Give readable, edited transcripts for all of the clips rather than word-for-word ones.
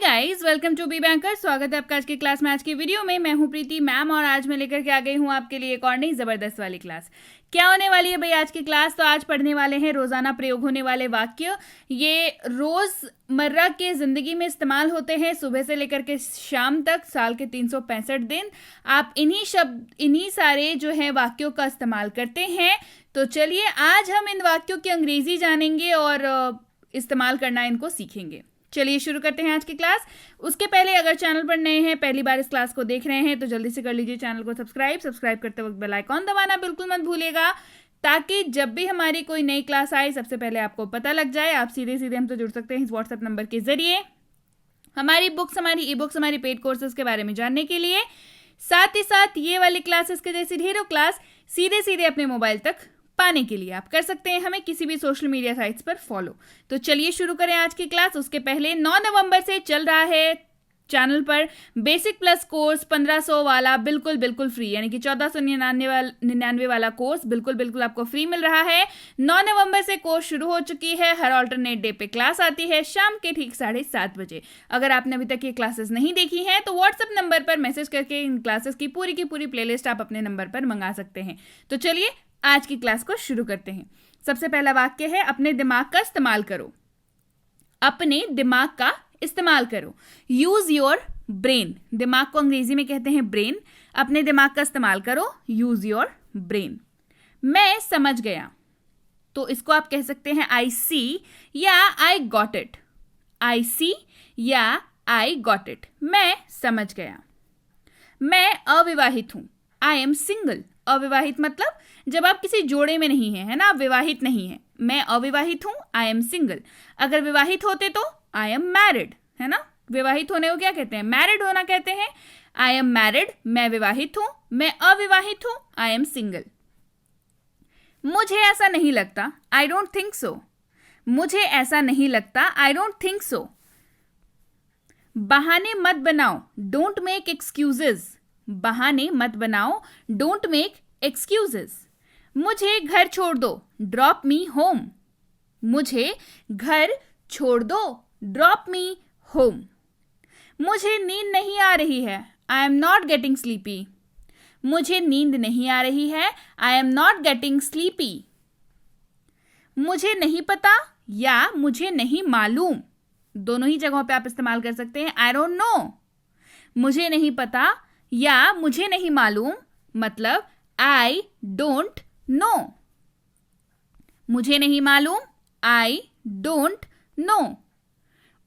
Guys, welcome to be banker. स्वागत है आपका आज की क्लास में। आज की वीडियो में मैं हूं प्रीति मैम और आज मैं लेकर के आ गई हूं आपके लिए एक और नई जबरदस्त वाली क्लास। क्या होने वाली है भाई आज की क्लास? तो आज पढ़ने वाले हैं रोजाना प्रयोग होने वाले वाक्य। ये रोजमर्रा के जिंदगी में इस्तेमाल होते हैं सुबह से लेकर के शाम तक, साल के 365 दिन आप इन्हीं सारे जो है वाक्यों का इस्तेमाल करते हैं। तो चलिए आज हम इन वाक्यों की अंग्रेजी जानेंगे और इस्तेमाल करना इनको सीखेंगे। चलिए शुरू करते हैं आज की क्लास। उसके पहले अगर चैनल पर नए हैं, पहली बार इस क्लास को देख रहे हैं तो जल्दी से कर लीजिए चैनल को सब्सक्राइब करते वक्त बेल आइकॉन दबाना बिल्कुल मत भूलिएगा, ताकि जब भी हमारी कोई नई क्लास आए सबसे पहले आपको पता लग जाए। आप सीधे हमसे जुड़ सकते हैं इस व्हाट्सएप नंबर के जरिए हमारी बुक्स, हमारी ई बुक्स, हमारी पेड कोर्सेज के बारे में जानने के लिए। साथ ही साथ ये वाली क्लासेस के जैसी ढेरों क्लास सीधे अपने मोबाइल तक पाने के लिए आप कर सकते हैं हमें किसी भी सोशल मीडिया साइट्स पर फॉलो। तो चलिए शुरू करें आज की क्लास। उसके पहले 9 नवंबर से चल रहा है चैनल पर बेसिक प्लस कोर्स 1500 वाला बिल्कुल फ्री, यानी कि 1499 वाला कोर्स बिल्कुल आपको फ्री मिल रहा है। 9 नवंबर से कोर्स शुरू हो चुकी है। हर ऑल्टरनेट डे पे क्लास आती है शाम के ठीक 7:30 बजे। अगर आपने अभी तक ये क्लासेस नहीं देखी हैं तो व्हाट्सएप नंबर पर मैसेज करके इन क्लासेस की पूरी प्लेलिस्ट आप अपने नंबर पर मंगा सकते हैं। तो चलिए आज की क्लास को शुरू करते हैं। सबसे पहला वाक्य है अपने दिमाग का इस्तेमाल करो। अपने दिमाग का इस्तेमाल करो। Use your brain. दिमाग को अंग्रेजी में कहते हैं ब्रेन। अपने दिमाग का इस्तेमाल करो, यूज योर ब्रेन। मैं समझ गया, तो इसको आप कह सकते हैं आई सी या आई गॉट इट। आई सी या आई गॉट इट। मैं समझ गया। मैं अविवाहित हूं, आई एम सिंगल। अविवाहित मतलब जब आप किसी जोड़े में नहीं है ना, आप विवाहित नहीं है। मैं अविवाहित हूं, आई एम सिंगल। अगर विवाहित होते तो आई एम मैरिड, है ना। विवाहित होने को क्या कहते हैं? मैरिड होना कहते हैं। आई एम मैरिड, मैं विवाहित हूं। मैं अविवाहित हूं, आई एम सिंगल। मुझे ऐसा नहीं लगता, आई डोंट थिंक सो। मुझे ऐसा नहीं लगता, आई डोंट थिंक सो। बहाने मत बनाओ, डोंट मेक एक्सक्यूजेज। बहाने मत बनाओ, डोंट मेक एक्सक्यूजेज। मुझे घर छोड़ दो, ड्रॉप मी होम। मुझे घर छोड़ दो, ड्रॉप मी होम। मुझे नींद नहीं आ रही है, I am not getting sleepy. मुझे नींद नहीं आ रही है, I am not getting sleepy. मुझे नहीं पता या मुझे नहीं मालूम, दोनों ही जगहों पे आप इस्तेमाल कर सकते हैं। I don't know. मुझे नहीं पता या मुझे नहीं मालूम मतलब आई डोंट नो। मुझे नहीं मालूम, आई डोंट नो।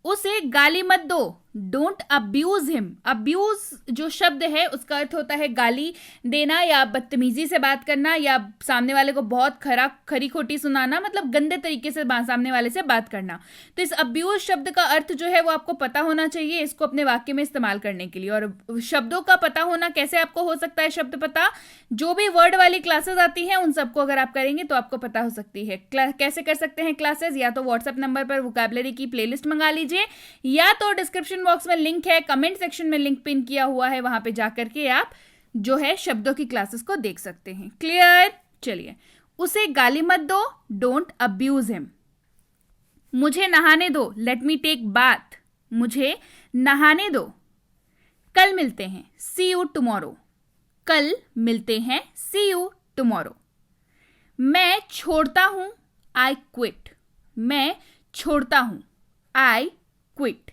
उसे गाली मत दो, डोंट अब्यूज हिम। अब्यूज जो शब्द है उसका अर्थ होता है गाली देना या बदतमीजी से बात करना या सामने वाले को बहुत खरी खोटी सुनाना, मतलब गंदे तरीके से सामने वाले से बात करना। तो इस अब्यूज शब्द का अर्थ जो है वो आपको पता होना चाहिए इसको अपने वाक्य में इस्तेमाल करने के लिए। और शब्दों का पता होना कैसे आपको हो सकता है? शब्द पता जो भी वर्ड वाली क्लासेस आती हैं उन सबको अगर आप करेंगे तो आपको पता हो सकती है। कैसे कर सकते हैं क्लासेस? या तो व्हाट्सएप नंबर पर वोकैबुलरी की प्लेलिस्ट मंगा लीजिए, या तो डिस्क्रिप्शन बॉक्स में लिंक है, कमेंट सेक्शन में लिंक पिन किया हुआ है, वहां पे जाकर के आप जो है शब्दों की क्लासेस को देख सकते हैं। क्लियर? चलिए। उसे गाली मत दो, डोंट अब्यूज हिम। मुझे नहाने दो, लेट मी टेक बाथ। मुझे नहाने दो। कल मिलते हैं, सी यू टुमारो। कल मिलते हैं, सी यू टुमारो। मैं छोड़ता हूं, आई क्विट। मैं छोड़ता हूं, आई क्विट।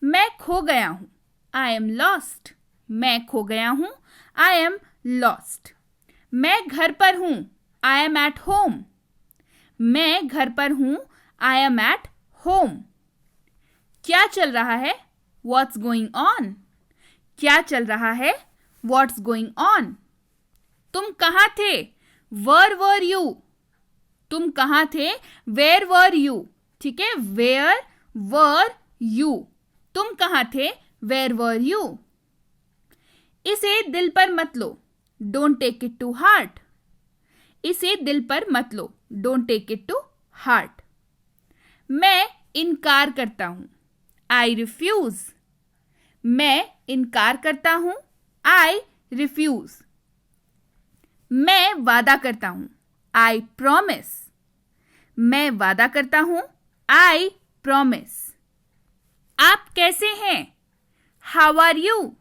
मैं खो गया हूं, आई एम लॉस्ट। मैं खो गया हूं, आई एम लॉस्ट। मैं घर पर हूं, आई एम एट होम। मैं घर पर हूं, आई एम एट होम। क्या चल रहा है? What's going on. क्या चल रहा है? What's going on. तुम कहां थे? Where were you. तुम कहां थे? Where were you. ठीक है, वेयर वर यू। तुम कहां थे? Where were you. इसे दिल पर मत लो, don't take it to heart. इसे दिल पर मत लो, don't take it to heart. मैं इनकार करता हूं, आई रिफ्यूज। मैं इनकार करता हूं, आई रिफ्यूज। मैं वादा करता हूं, आई प्रॉमिस। मैं वादा करता हूं, आई प्रॉमिस। आप कैसे हैं? How are you?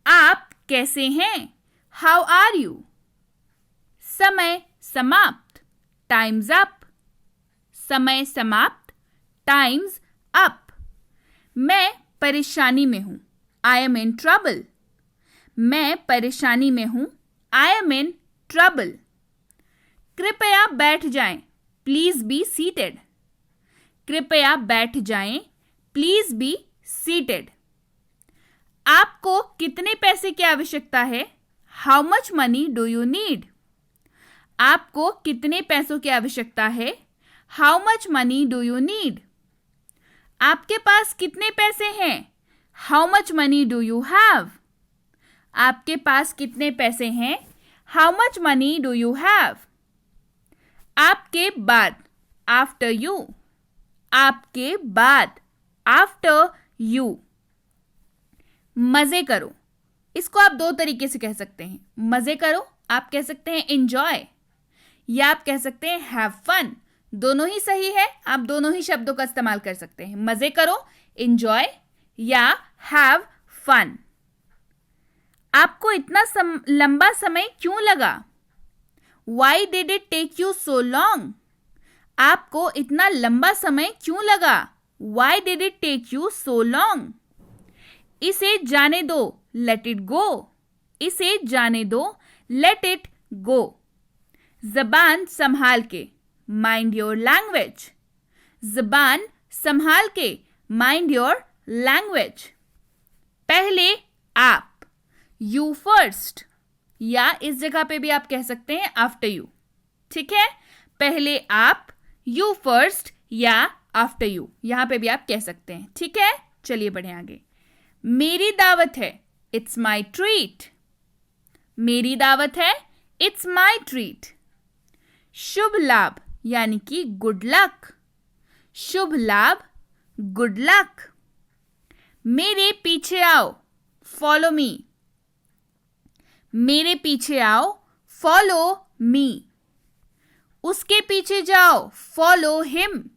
आप कैसे हैं? How are you? समय समाप्त, टाइम्स अप। समय समाप्त, टाइम्स अप। मैं परेशानी में हूं, आई एम इन ट्रबल। मैं परेशानी में हूं, आई एम इन ट्रबल। कृपया बैठ जाएं, प्लीज बी सीटेड। कृपया बैठ जाएं, प्लीज बी सीटेड। आपको कितने पैसे की आवश्यकता है? How much money do you need? आपको कितने पैसों की आवश्यकता है? How much money do you need? आपके पास कितने पैसे हैं? How much money do you have? आपके पास कितने पैसे हैं? How much money do you have? आपके बाद, आफ्टर यू। आपके बाद, आफ्टर यू। मजे करो, इसको आप दो तरीके से कह सकते हैं। मजे करो आप कह सकते हैं एंजॉय, या आप कह सकते हैं हैव फन। दोनों ही सही है, आप दोनों ही शब्दों का इस्तेमाल कर सकते हैं। मजे करो, एंजॉय या हैव फन। आपको इतना लंबा समय क्यों लगा? Why did it take you so long? आपको इतना लंबा समय क्यों लगा? Why did it take you so long? इसे जाने दो, let it go. इसे जाने दो, let it go. ज़बान संभाल के, mind your language. ज़बान संभाल के, mind your language. पहले आप, you first. या इस जगह पे भी आप कह सकते हैं आफ्टर यू। ठीक है, पहले आप, यू फर्स्ट या आफ्टर यू, यहां पे भी आप कह सकते हैं। ठीक है, चलिए बढ़े आगे। मेरी दावत है, इट्स माई ट्रीट। मेरी दावत है, इट्स माई ट्रीट। शुभ लाभ यानी कि गुड लक। शुभ लाभ, गुड लक। मेरे पीछे आओ, फॉलो मी। मेरे पीछे आओ, फॉलो मी। उसके पीछे जाओ, फॉलो हिम।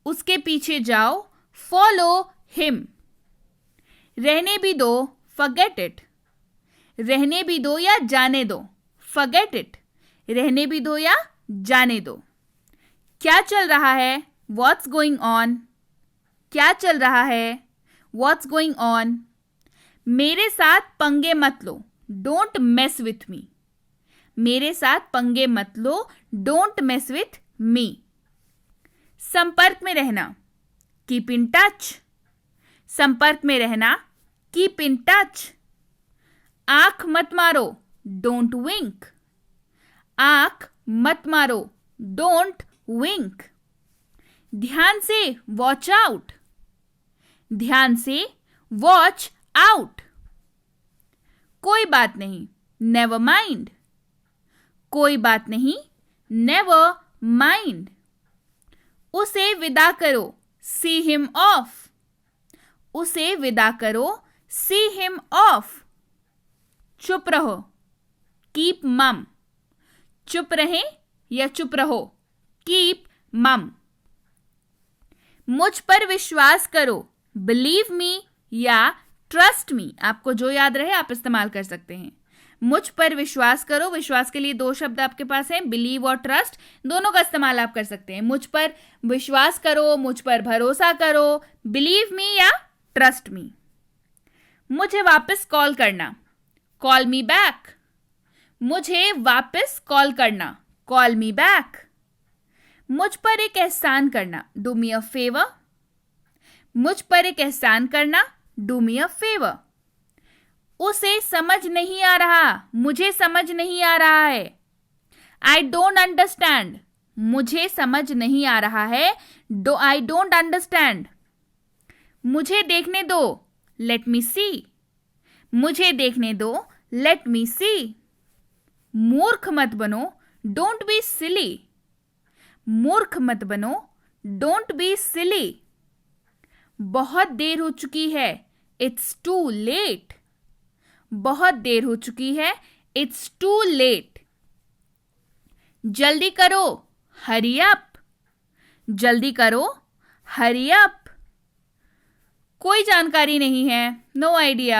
उसके पीछे जाओ, फॉलो हिम। रहने भी दो, फॉरगेट इट। रहने भी दो या जाने दो, फॉरगेट इट। रहने भी दो या जाने दो। क्या चल रहा है? What's going on? क्या चल रहा है? What's going on? मेरे साथ पंगे मत लो, डोंट मेस विथ मी। मेरे साथ पंगे मत लो, डोंट मेस विथ मी। संपर्क में रहना, कीप इन टच। संपर्क में रहना, कीप इन टच। आंख मत मारो, डोंट विंक। आंख मत मारो, डोंट विंक। ध्यान से, वॉच आउट। ध्यान से, वॉच आउट। कोई बात नहीं, नेवर माइंड। कोई बात नहीं, नेवर माइंड। उसे विदा करो, सी हिम ऑफ। उसे विदा करो, सी हिम ऑफ। चुप रहो, कीप मम। चुप रहें या चुप रहो, कीप मम। मुझ पर विश्वास करो, बिलीव मी या ट्रस्ट मी। आपको जो याद रहे आप इस्तेमाल कर सकते हैं। मुझ पर विश्वास करो, विश्वास के लिए दो शब्द आपके पास हैं, बिलीव और ट्रस्ट। दोनों का इस्तेमाल आप कर सकते हैं। मुझ पर विश्वास करो, मुझ पर भरोसा करो, बिलीव मी या ट्रस्ट मी। मुझे वापस कॉल करना, कॉल मी बैक। मुझे वापस कॉल करना, कॉल मी बैक। मुझ पर एक एहसान करना, डू मी अ फेवर। मुझ पर एक एहसान करना, डू मी अ फेवर। उसे समझ नहीं आ रहा, मुझे समझ नहीं आ रहा है। I don't understand. मुझे समझ नहीं आ रहा है, आई डोंट अंडरस्टैंड। मुझे देखने दो, लेट मी सी। मुझे देखने दो, लेट मी सी। मूर्ख मत बनो, डोंट बी सिली। मूर्ख मत बनो, डोंट बी सिली। बहुत देर हो चुकी है, इट्स टू लेट। बहुत देर हो चुकी है, इट्स टू लेट। जल्दी करो, हरी अप। जल्दी करो, हरी अप। कोई जानकारी नहीं है, नो आइडिया।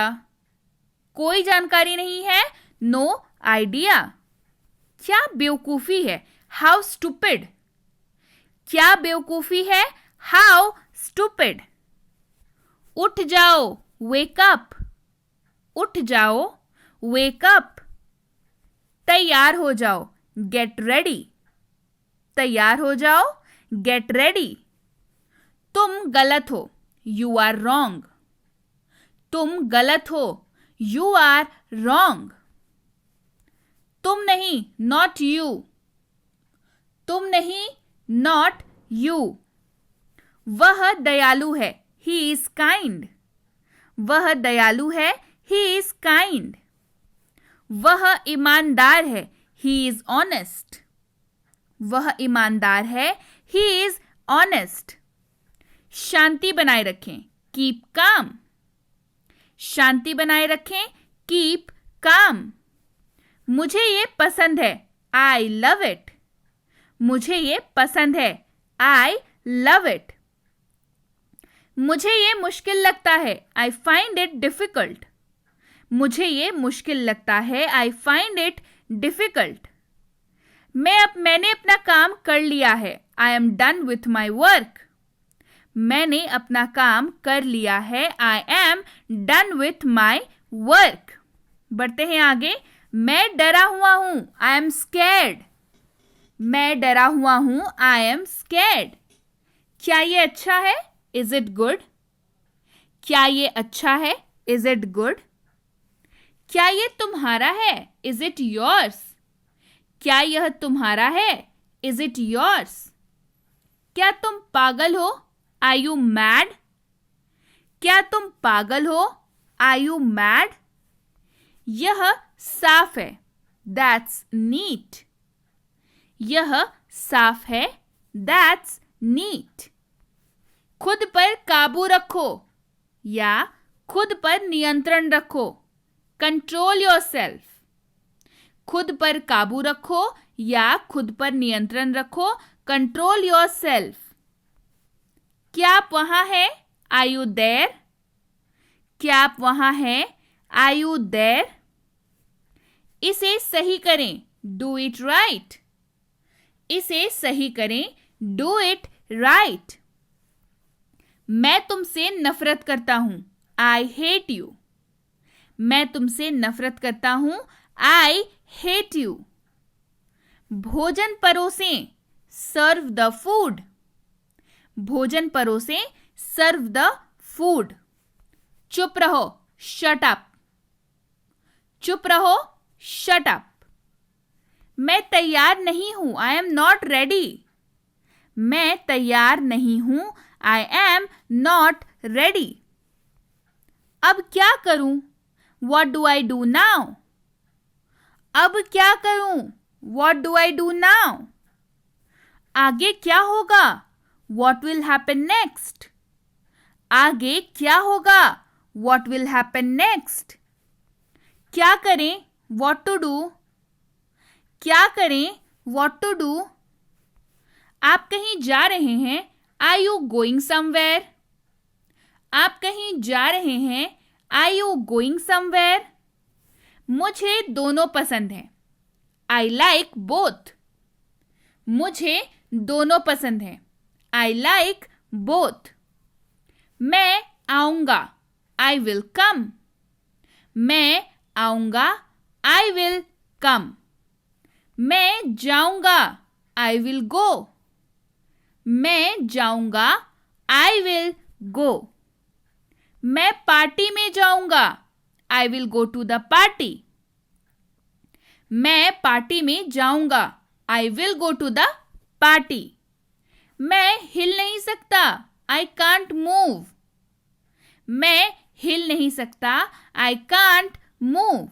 कोई जानकारी नहीं है, नो आइडिया। क्या बेवकूफी है, हाउ स्टूपिड। क्या बेवकूफी है, हाउ स्टूपिड। उठ जाओ, वेक अप। उठ जाओ, वेक अप। तैयार हो जाओ, गेट रेडी। तैयार हो जाओ, गेट रेडी। तुम गलत हो, यू आर रॉन्ग। तुम गलत हो, यू आर रॉन्ग। तुम नहीं, नॉट यू। तुम नहीं, नॉट यू। वह दयालु है, ही इज काइंड। वह दयालु है, ही इज काइंड। वह ईमानदार है, ही इज ऑनेस्ट। वह ईमानदार है, ही इज ऑनेस्ट। शांति बनाए रखें, कीप काम। शांति बनाए रखें, कीप काम। मुझे ये पसंद है, आई लव इट। मुझे ये पसंद है, आई लव इट। मुझे ये मुश्किल लगता है, आई फाइंड इट डिफिकल्ट। मुझे ये मुश्किल लगता है, आई फाइंड इट डिफिकल्ट। मैंने अपना काम कर लिया है, I am done with my work. मैंने अपना काम कर लिया है, I am done with my work. बढ़ते हैं आगे। मैं डरा हुआ हूं, आई एम स्कैर्ड। मैं डरा हुआ हूं, आई एम स्कैर्ड। क्या ये अच्छा है, इज इट गुड। क्या ये अच्छा है, इज इट गुड। क्या ये तुम्हारा है, इज इट योर्स। क्या यह तुम्हारा है, इज इट योर्स। क्या तुम पागल हो, आर यू मैड। क्या तुम पागल हो, आर यू मैड। यह साफ है, दैट्स नीट। यह साफ है, दैट्स नीट। खुद पर काबू रखो या खुद पर नियंत्रण रखो, कंट्रोल योरसेल्फ। खुद पर काबू रखो या खुद पर नियंत्रण रखो, कंट्रोल योरसेल्फ। क्या आप वहां हैं, आर यू देयर। क्या आप वहां हैं, आर यू देयर। इसे सही करें, डू इट राइट। इसे सही करें, डू इट राइट। मैं तुमसे नफरत करता हूं, आई हेट यू। मैं तुमसे नफरत करता हूं, आई हेट यू। भोजन परोसें, सर्व द फूड। भोजन परोसें, सर्व द फूड। चुप रहो, शट अप। चुप रहो, शट अप। मैं तैयार नहीं हूं, आई एम नॉट रेडी। मैं तैयार नहीं हूं, आई एम नॉट रेडी। अब क्या करूं, what do I do now. अब क्या करूं, what do I do now. आगे क्या होगा, व्हाट विल हैपन नेक्स्ट। आगे क्या होगा, व्हाट विल हैपन नेक्स्ट। क्या करें, व्हाट टू डू। क्या करें, व्हाट टू डू। आप कहीं जा रहे हैं, आर यू गोइंग समवेयर। आप कहीं जा रहे हैं, आर यू गोइंग समवेयर। मुझे दोनों पसंद हैं, आई लाइक बोथ। मुझे दोनों पसंद हैं, आई लाइक बोथ। मैं आऊंगा, आई विल कम। मैं आऊंगा, आई विल कम। मैं जाऊंगा, आई विल गो। मैं जाऊंगा, आई विल गो। मैं पार्टी में जाऊंगा, I will go to the party. मैं पार्टी में जाऊंगा, I will go to the party. मैं हिल नहीं सकता, आई कांट मूव। मैं हिल नहीं सकता, आई कांट मूव।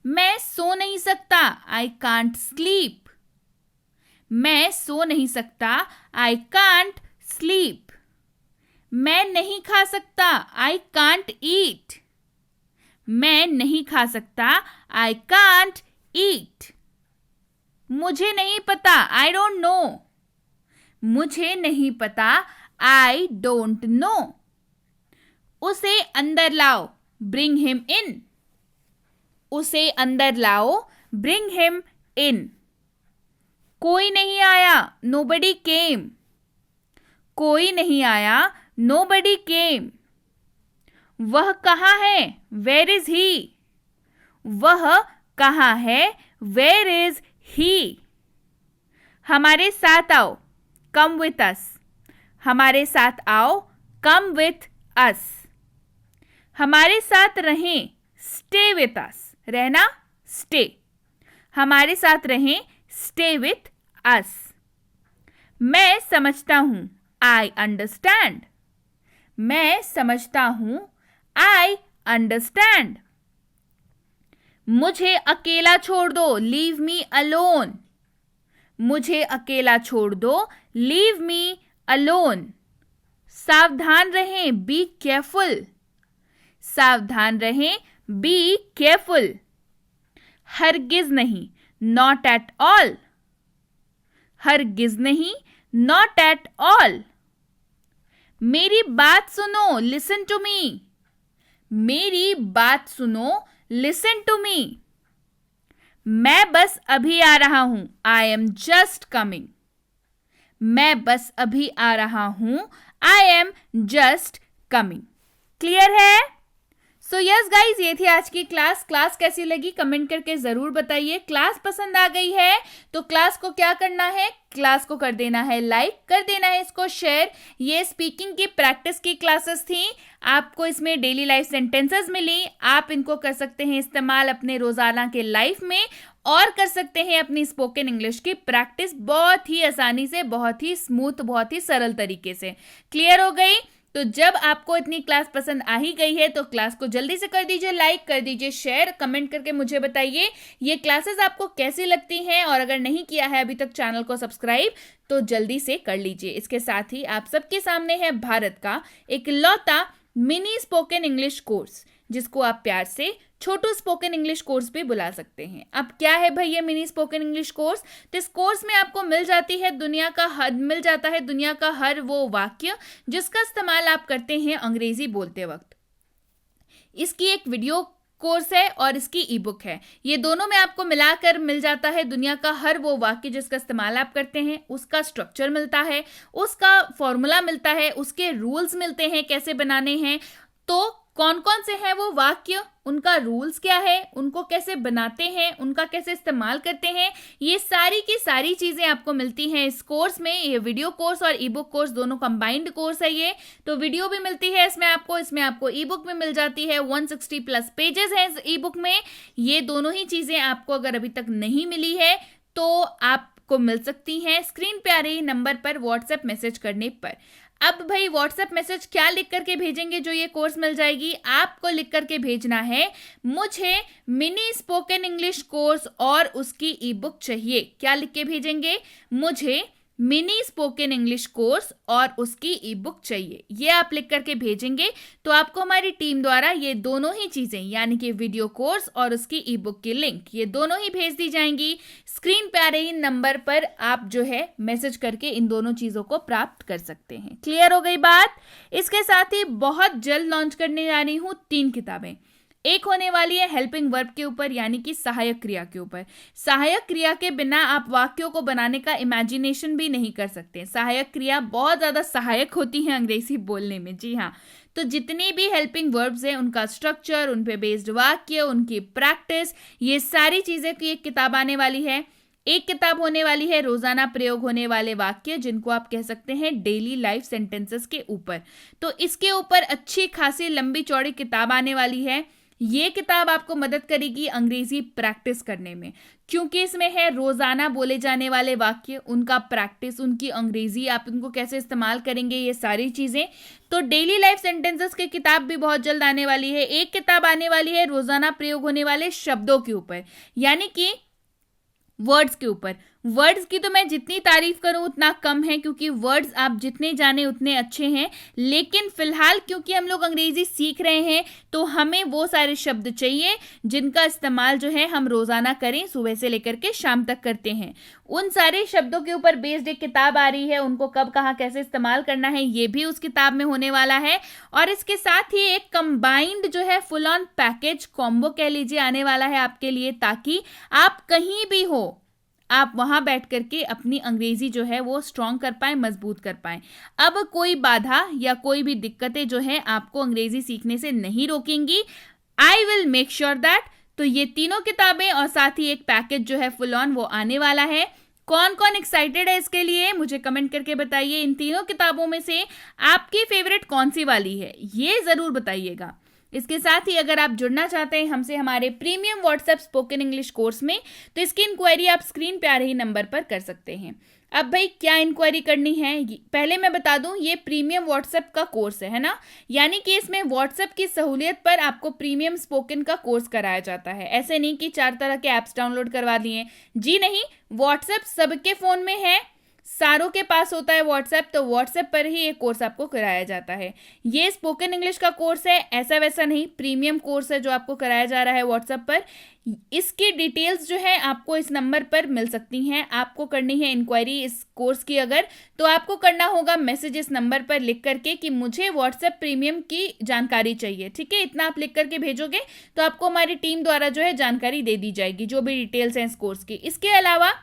मैं सो नहीं सकता, आई कांट स्लीप। मैं सो नहीं सकता, आई कांट स्लीप। मैं नहीं खा सकता, आई कांट ईट। मैं नहीं खा सकता, आई कांट ईट। मुझे नहीं पता, आई डोंट नो। मुझे नहीं पता, आई डोंट नो। उसे अंदर लाओ, ब्रिंग हिम इन। उसे अंदर लाओ, ब्रिंग हिम इन। कोई नहीं आया, नोबडी केम। कोई नहीं आया, नोबडी केम। वह कहाँ है, वेयर इज ही। वह कहाँ है, वेयर इज ही। हमारे साथ आओ, कम विथ अस। हमारे साथ आओ, कम विथ अस। हमारे साथ रहें, स्टे विथ अस। रहना, स्टे। हमारे साथ रहें, स्टे विथ अस। मैं समझता हूं, आई अंडरस्टैंड। मैं समझता हूं, आई अंडरस्टैंड। मुझे अकेला छोड़ दो, लीव मी अलोन। मुझे अकेला छोड़ दो, लीव मी अलोन। सावधान रहें, बी केयरफुल। सावधान रहें, बी केयरफुल। हरगिज नहीं, नॉट एट ऑल। हरगिज नहीं, नॉट एट ऑल। मेरी बात सुनो, लिसन टू मी। मेरी बात सुनो, लिसन टू मी। मैं बस अभी आ रहा हूं, आई एम जस्ट कमिंग। मैं बस अभी आ रहा हूं, I am just coming. Clear है? सो यस गाइज, ये थी आज की क्लास। क्लास कैसी लगी कमेंट करके जरूर बताइए। क्लास पसंद आ गई है तो क्लास को क्या करना है, क्लास को कर देना है लाइक, कर देना है इसको शेयर। ये स्पीकिंग की प्रैक्टिस की क्लासेस थी। आपको इसमें डेली लाइफ सेंटेंसेस मिली, आप इनको कर सकते हैं इस्तेमाल अपने रोजाना के लाइफ में और कर सकते हैं अपनी स्पोकन इंग्लिश की प्रैक्टिस बहुत ही आसानी से, बहुत ही स्मूथ, बहुत ही सरल तरीके से। क्लियर हो गई? तो जब आपको इतनी क्लास पसंद आ ही गई है तो क्लास को जल्दी से कर दीजिए लाइक, कर दीजिए शेयर, कमेंट करके मुझे बताइए ये क्लासेस आपको कैसी लगती हैं। और अगर नहीं किया है अभी तक चैनल को सब्सक्राइब तो जल्दी से कर लीजिए। इसके साथ ही आप सबके सामने है भारत का इकलौता मिनी स्पोकन इंग्लिश कोर्स, जिसको आप प्यार से छोटू स्पोकन इंग्लिश कोर्स भी बुला सकते हैं। अब क्या है भाई ये मिनी स्पोकन इंग्लिश कोर्स? तो इस कोर्स में आपको मिल जाता है दुनिया का हर वो वाक्य जिसका इस्तेमाल आप करते हैं अंग्रेजी बोलते वक्त। इसकी एक वीडियो कोर्स है और इसकी ई बुक है। ये दोनों में आपको मिलाकर मिल जाता है दुनिया का हर वो वाक्य जिसका इस्तेमाल आप करते हैं, उसका स्ट्रक्चर मिलता है, उसका फॉर्मूला मिलता है, उसके रूल्स मिलते हैं कैसे बनाने हैं। तो कौन कौन से हैं वो वाक्य, उनका रूल्स क्या है, उनको कैसे बनाते हैं, उनका कैसे इस्तेमाल करते हैं, ये सारी की सारी चीजें आपको मिलती हैं इस कोर्स में। ये वीडियो कोर्स और ई बुक कोर्स दोनों कंबाइंड कोर्स है ये। तो वीडियो भी मिलती है इसमें आपको ई बुक भी मिल जाती है। 160 प्लस पेजेस हैं इस ई बुक में। ये दोनों ही चीजें आपको अगर अभी तक नहीं मिली है तो आपको मिल सकती हैं स्क्रीन पे आ रही नंबर पर व्हाट्सएप मैसेज करने पर। अब भाई व्हाट्सएप मैसेज क्या लिख करके भेजेंगे जो ये कोर्स मिल जाएगी? आपको लिख करके भेजना है, मुझे मिनी स्पोकन इंग्लिश कोर्स और उसकी ई बुक चाहिए। क्या लिख के भेजेंगे? मुझे मिनी स्पोकन इंग्लिश कोर्स और उसकी ई बुक चाहिए। ये आप लिख करके भेजेंगे तो आपको हमारी टीम द्वारा ये दोनों ही चीजें यानी कि वीडियो कोर्स और उसकी ई बुक की लिंक ये दोनों ही भेज दी जाएंगी। स्क्रीन पे आ रही नंबर पर आप जो है मैसेज करके इन दोनों चीजों को प्राप्त कर सकते हैं। क्लियर हो गई बात? इसके साथ ही बहुत जल्द लॉन्च करने जा रही हूँ 3 किताबें। एक होने वाली है हेल्पिंग वर्ब के ऊपर यानी कि सहायक क्रिया के ऊपर। सहायक क्रिया के बिना आप वाक्यों को बनाने का इमेजिनेशन भी नहीं कर सकते। सहायक क्रिया बहुत ज्यादा सहायक होती है अंग्रेजी बोलने में। जी हाँ, तो जितनी भी हेल्पिंग वर्ब्स हैं उनका स्ट्रक्चर, उन पे बेस्ड वाक्य, उनकी प्रैक्टिस, ये सारी चीजें की एक किताब आने वाली है। एक किताब होने वाली है रोजाना प्रयोग होने वाले वाक्य, जिनको आप कह सकते हैं डेली लाइफ सेंटेंसेस के ऊपर। तो इसके ऊपर अच्छी खासी लंबी चौड़ी किताब आने वाली है। ये किताब आपको मदद करेगी अंग्रेजी प्रैक्टिस करने में, क्योंकि इसमें है रोजाना बोले जाने वाले वाक्य, उनका प्रैक्टिस, उनकी अंग्रेजी, आप उनको कैसे इस्तेमाल करेंगे, ये सारी चीजें। तो डेली लाइफ सेंटेंसेस की किताब भी बहुत जल्द आने वाली है। एक किताब आने वाली है रोजाना प्रयोग होने वाले शब्दों के ऊपर यानी कि वर्ड्स के ऊपर। वर्ड्स की तो मैं जितनी तारीफ करूं उतना कम है, क्योंकि वर्ड्स आप जितने जाने उतने अच्छे हैं, लेकिन फिलहाल क्योंकि हम लोग अंग्रेजी सीख रहे हैं तो हमें वो सारे शब्द चाहिए जिनका इस्तेमाल जो है हम रोजाना करें, सुबह से लेकर के शाम तक करते हैं। उन सारे शब्दों के ऊपर बेस्ड एक किताब आ रही है, उनको कब कहाँ कैसे इस्तेमाल करना है ये भी उस किताब में होने वाला है। और इसके साथ ही एक कंबाइंड जो है फुल ऑन पैकेज कॉम्बो कह लीजिए आने वाला है आपके लिए, ताकि आप कहीं भी हो आप वहां बैठ करके अपनी अंग्रेजी जो है वो स्ट्रांग कर पाए, मजबूत कर पाए। अब कोई बाधा या कोई भी दिक्कतें जो है आपको अंग्रेजी सीखने से नहीं रोकेंगी। I will make sure that. तो ये तीनों किताबें और साथ ही एक पैकेज जो है फुल ऑन वो आने वाला है। कौन कौन एक्साइटेड है इसके लिए मुझे कमेंट करके बताइए। इन तीनों किताबों में से आपकी फेवरेट कौन सी वाली है ये जरूर बताइएगा। इसके साथ ही अगर आप जुड़ना चाहते हैं हमसे हमारे premium WhatsApp spoken English course में, तो इसकी इंक्वायरी आप स्क्रीन पे आ रही नंबर पर कर सकते हैं। अब भाई क्या इंक्वायरी करनी है, पहले मैं बता दूं, ये प्रीमियम व्हाट्सएप का कोर्स है ना, यानी कि इसमें व्हाट्सएप की सहूलियत पर आपको प्रीमियम स्पोकन का कोर्स कराया जाता है। ऐसे नहीं कि 4 तरह के ऐप्स डाउनलोड करवा लिए, जी नहीं, व्हाट्सएप सबके फोन में है, सारों के पास होता है व्हाट्सएप, तो व्हाट्सएप पर ही एक कोर्स आपको कराया जाता है। ये स्पोकन इंग्लिश का कोर्स है, ऐसा वैसा नहीं, प्रीमियम कोर्स है जो आपको कराया जा रहा है व्हाट्सएप पर। इसकी डिटेल्स जो है आपको इस नंबर पर मिल सकती हैं। आपको करनी है इंक्वायरी इस कोर्स की अगर, तो आपको करना होगा मैसेज इस नंबर पर लिख करके कि मुझे व्हाट्सएप प्रीमियम की जानकारी चाहिए, ठीक है। इतना आप लिख करके भेजोगे तो आपको हमारी टीम द्वारा जो है जानकारी दे दी जाएगी, जो भी डिटेल्स हैं इस कोर्स की। इसके अलावा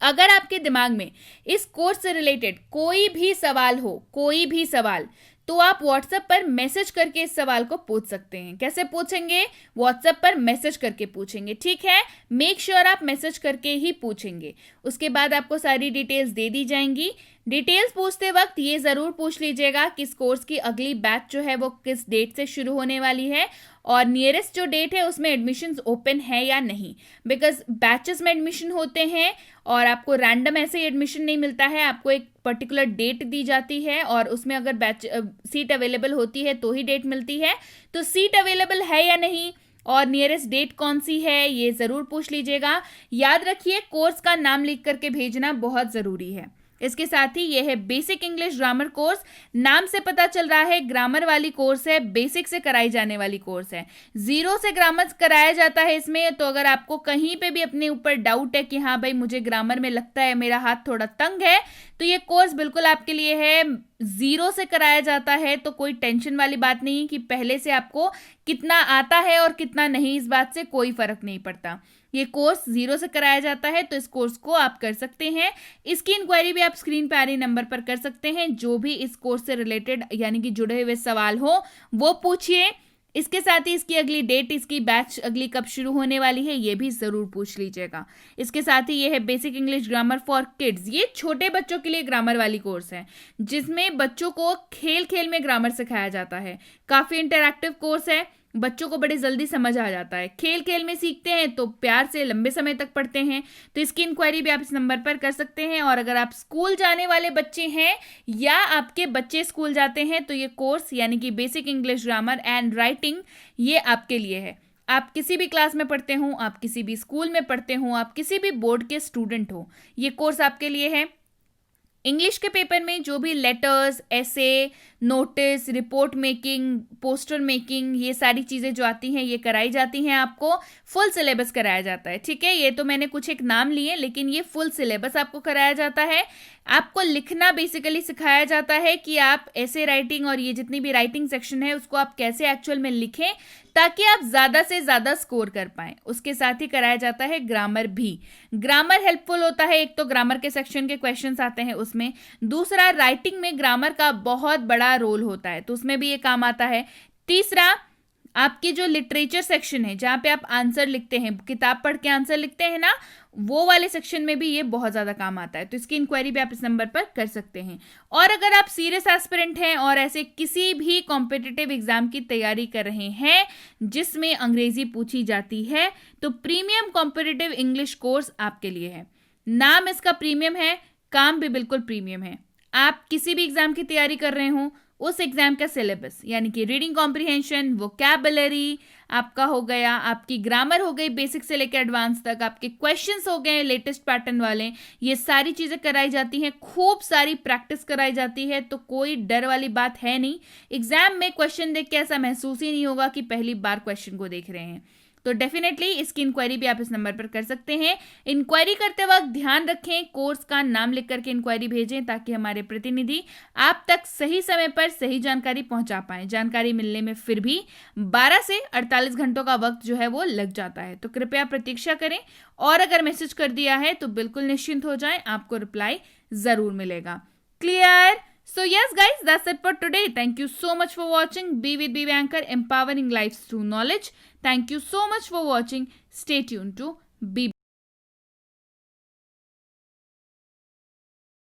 अगर आपके दिमाग में इस कोर्स से रिलेटेड कोई भी सवाल हो, कोई भी सवाल, तो आप व्हाट्सएप पर मैसेज करके इस सवाल को पूछ सकते हैं। कैसे पूछेंगे, व्हाट्सएप पर मैसेज करके पूछेंगे, ठीक है। मेक श्योर आप मैसेज करके ही पूछेंगे, उसके बाद आपको सारी डिटेल्स दे दी जाएंगी। डिटेल्स पूछते वक्त ये जरूर पूछ लीजिएगा कि इस कोर्स की अगली बैच जो है वो किस डेट से शुरू होने वाली है, और नियरेस्ट जो डेट है उसमें एडमिशन्स ओपन है या नहीं, बिकॉज बैचेस में एडमिशन होते हैं और आपको रैंडम ऐसे ही एडमिशन नहीं मिलता है, आपको एक पर्टिकुलर डेट दी जाती है और उसमें अगर बैच सीट अवेलेबल होती है तो ही डेट मिलती है। तो सीट अवेलेबल है या नहीं और नियरेस्ट डेट कौन सी है ये जरूर पूछ लीजिएगा। याद रखिए कोर्स का नाम लिख करके भेजना बहुत जरूरी है। इसके साथ ही यह है बेसिक इंग्लिश ग्रामर कोर्स, नाम से पता चल रहा है ग्रामर वाली कोर्स है, बेसिक से कराई जाने वाली कोर्स है, 0 से ग्रामर कराया जाता है इसमें। तो अगर आपको कहीं पे भी अपने ऊपर डाउट है कि हाँ भाई मुझे ग्रामर में लगता है मेरा हाथ थोड़ा तंग है, तो ये कोर्स बिल्कुल आपके लिए है। 0 से कराया जाता है, तो कोई टेंशन वाली बात नहीं कि पहले से आपको कितना आता है और कितना नहीं, इस बात से कोई फर्क नहीं पड़ता। ये कोर्स 0 से कराया जाता है, तो इस कोर्स को आप कर सकते हैं। इसकी इंक्वायरी भी आप स्क्रीन पे आ रही नंबर पर कर सकते हैं। जो भी इस कोर्स से रिलेटेड यानी कि जुड़े हुए सवाल हो वो पूछिए। इसके साथ ही इसकी अगली डेट, इसकी बैच अगली कब शुरू होने वाली है ये भी जरूर पूछ लीजिएगा। इसके साथ ही ये है basic English grammar for kids, ये छोटे बच्चों के लिए ग्रामर वाली कोर्स है जिसमें बच्चों को खेल खेल में ग्रामर सिखाया जाता है। काफी इंटरैक्टिव कोर्स है, बच्चों को बड़े जल्दी समझ आ जाता है, खेल खेल में सीखते हैं तो प्यार से लंबे समय तक पढ़ते हैं। तो इसकी इंक्वायरी भी आप इस नंबर पर कर सकते हैं। और अगर आप स्कूल जाने वाले बच्चे हैं या आपके बच्चे स्कूल जाते हैं तो ये कोर्स यानी कि basic English grammar and writing ये आपके लिए है। आप किसी भी क्लास में पढ़ते हो, आप किसी भी स्कूल में पढ़ते हो, आप किसी भी बोर्ड के स्टूडेंट हो, ये कोर्स आपके लिए है। इंग्लिश के पेपर में जो भी लेटर्स, ऐसे, notice, report making, poster making, ये सारी चीज़ें जो आती हैं ये कराई जाती हैं। आपको फुल सिलेबस कराया जाता है, ठीक है। ये तो मैंने कुछ एक नाम लिए, लेकिन ये फुल सिलेबस आपको कराया जाता है। आपको लिखना बेसिकली सिखाया जाता है कि आप ऐसे राइटिंग और ये जितनी भी राइटिंग सेक्शन है उसको आप कैसे एक्चुअल में लिखें ताकि आप ज़्यादा से ज़्यादा स्कोर कर पाएं। उसके साथ ही कराया जाता है ग्रामर भी। ग्रामर हेल्पफुल होता है, एक तो ग्रामर के सेक्शन के क्वेश्चंस आते हैं उसमें, दूसरा राइटिंग में ग्रामर का बहुत बड़ा रोल होता है तो उसमें भी ये काम आता है। तीसरा आपकी जो लिटरेचर सेक्शन है जहाँ पे आप आंसर लिखते हैं, किताब पढ़ के आंसर लिखते हैं ना, वो वाले सेक्शन में भी ये बहुत ज़्यादा काम आता है। तो इसकी इंक्वायरी भी आप इस नंबर पर कर सकते हैं। और अगर आप सीरियस एस्पिरेंट हैं और ऐसे किसी भी कॉम्पिटिटिव एग्जाम की तैयारी कर रहे हैं जिसमें अंग्रेजी पूछी जाती है, तो प्रीमियम कॉम्पिटिटिव इंग्लिश कोर्स आपके लिए है। नाम इसका प्रीमियम है, काम भी बिल्कुल प्रीमियम है। आप किसी भी एग्जाम की तैयारी कर रहे हो, उस एग्जाम का सिलेबस, यानी कि रीडिंग कॉम्प्रिहेंशन, वोकैबुलरी आपका हो गया, आपकी ग्रामर हो गई बेसिक से लेकर एडवांस तक, आपके क्वेश्चंस हो गए लेटेस्ट पैटर्न वाले, ये सारी चीज़ें कराई जाती हैं, खूब सारी प्रैक्टिस कराई जाती है। तो कोई डर वाली बात है नहीं। एग्जाम में क्वेश्चन देख के ऐसा महसूस ही नहीं होगा कि पहली बार क्वेश्चन को देख रहे हैं। तो डेफिनेटली इसकी इंक्वायरी भी आप इस नंबर पर कर सकते हैं। इंक्वायरी करते वक्त ध्यान रखें, कोर्स का नाम लिख करके इंक्वायरी भेजें ताकि हमारे प्रतिनिधि आप तक सही समय पर सही जानकारी पहुंचा पाएं। जानकारी मिलने में फिर भी 12 से 48 घंटों का वक्त जो है वो लग जाता है, तो कृपया प्रतीक्षा करें। और अगर मैसेज कर दिया है तो बिल्कुल निश्चिंत हो जाएं, आपको रिप्लाई जरूर मिलेगा। Clear? So yes guys, that's it for today. Thank you so much for watching. Be with BB Anchor, empowering lives through knowledge. Thank you so much for watching. Stay tuned to BB